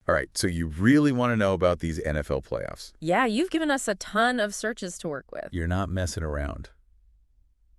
All right, so you really want to know about these NFL playoffs. Yeah, you've given us a ton of searches to work with. You're not messing around.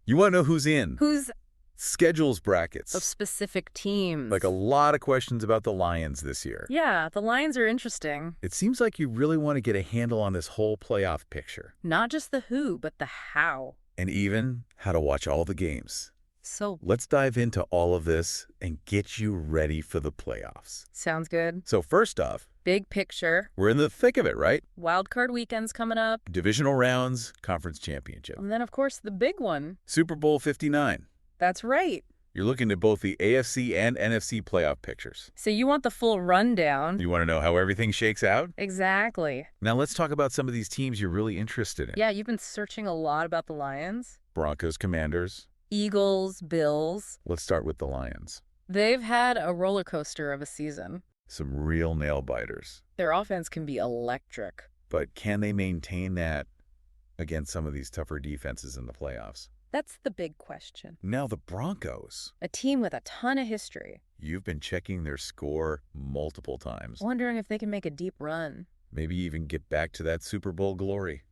You want to know who's in? Who's Schedules brackets. of specific teams? Like a lot of questions about the Lions this year. Yeah, the Lions are interesting. It seems like you really want to get a handle on this whole playoff picture. Not just the who, but the how. And even how to watch all the games. So, Let's dive into all of this and get you ready for the playoffs. sounds good. So first off, Big picture. we're in the thick of it, right? Wild card weekend's coming up. Divisional rounds, conference championship. And then, of course, the big one. Super Bowl 59. That's right. You're looking at both the AFC and NFC playoff pictures. So you want the full rundown. You want to know how everything shakes out? Exactly. Now let's talk about some of these teams you're really interested in. Yeah, you've been searching a lot about the Lions. Broncos, Commanders. Eagles, Bills. Let's start with the Lions. They've had a roller coaster of a season. Some real nail biters. Their offense can be electric. But can they maintain that against some of these tougher defenses in the playoffs? That's the big question. Now the Broncos. A team with a ton of history. You've been checking their score multiple times. Wondering if they can make a deep run. Maybe even get back to that Super Bowl glory.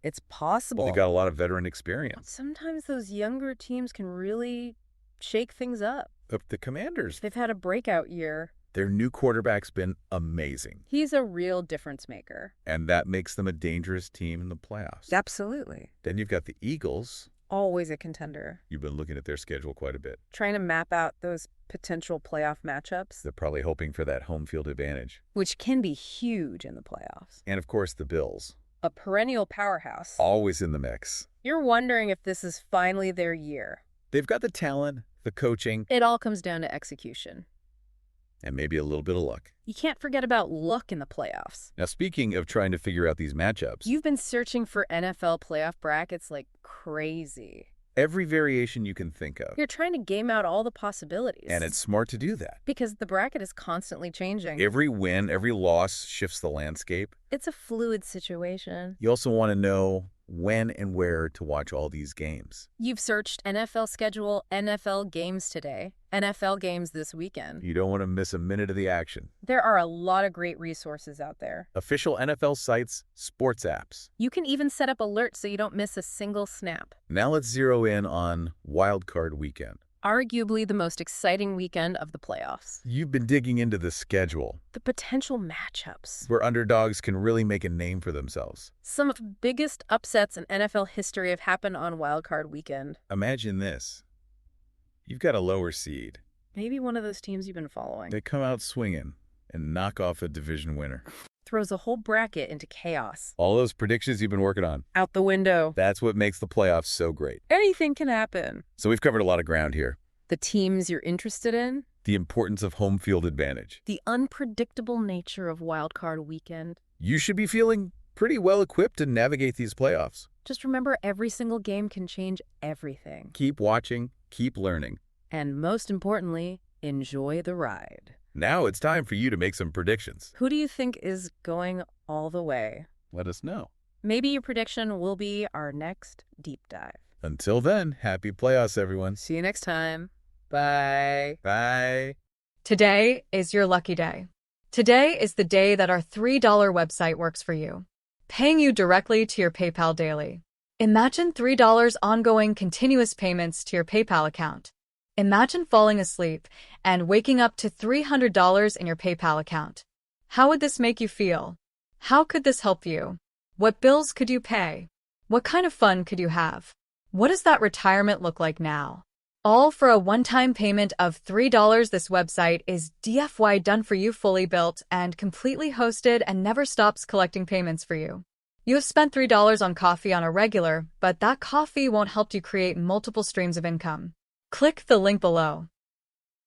It's possible. They got a lot of veteran experience. Sometimes those younger teams can really shake things up. But the Commanders, They've had a breakout year. their new quarterback's been amazing. He's a real difference maker. And that makes them a dangerous team in the playoffs. Absolutely. Then you've got the Eagles. Always a contender. You've been looking at their schedule quite a bit. Trying to map out those potential playoff matchups, They're probably hoping for that home field advantage. which can be huge in the playoffs. And of course, the Bills. A perennial powerhouse. Always in the mix. You're wondering if this is finally their year. They've got the talent, the coaching, It all comes down to execution. and maybe a little bit of luck. You can't forget about luck in the playoffs. Now, speaking of trying to figure out these matchups, You've been searching for NFL playoff brackets like crazy. every variation you can think of. You're trying to game out all the possibilities. And it's smart to do that. because the bracket is constantly changing. Every win, every loss shifts the landscape. It's a fluid situation. You also want to know when and where to watch all these games. You've searched NFL schedule, NFL games today, NFL games this weekend. You don't want to miss a minute of the action. There are a lot of great resources out there. Official NFL sites, sports apps. You can even set up alerts so you don't miss a single snap. Now let's zero in on Wild Card Weekend. Arguably the most exciting weekend of the playoffs. You've been digging into the schedule, The potential matchups. where underdogs can really make a name for themselves. Some of the biggest upsets in NFL history have happened on Wild Card Weekend. Imagine this. You've got a lower seed. Maybe one of those teams you've been following. They come out swinging and knock off a division winner. Throws a whole bracket into chaos. All those predictions you've been working on. Out the window. That's what makes the playoffs so great. Anything can happen. So we've covered a lot of ground here. The teams you're interested in. The importance of home field advantage. The unpredictable nature of Wild Card Weekend. You should be feeling pretty well equipped to navigate these playoffs. Just remember, every single game can change everything. Keep watching, keep learning. And most importantly, enjoy the ride. Now it's time for you to make some predictions. Who do you think is going all the way? Let us know. Maybe your prediction will be our next deep dive. Until then, happy playoffs, everyone. See you next time. Bye. Bye. Today is your lucky day. Today is the day that our $3 website works for you, paying you directly to your PayPal daily. Imagine $3 ongoing continuous payments to your PayPal account. Imagine falling asleep and waking up to $300 in your PayPal account. How would this make you feel? How could this help you? What bills could you pay? What kind of fun could you have? What does that retirement look like now? All for a one-time payment of $3. This website is DFY done for you, fully built and completely hosted, and never stops collecting payments for you. You have spent $3 on coffee on a regular, but that coffee won't help you create multiple streams of income. Click the link below.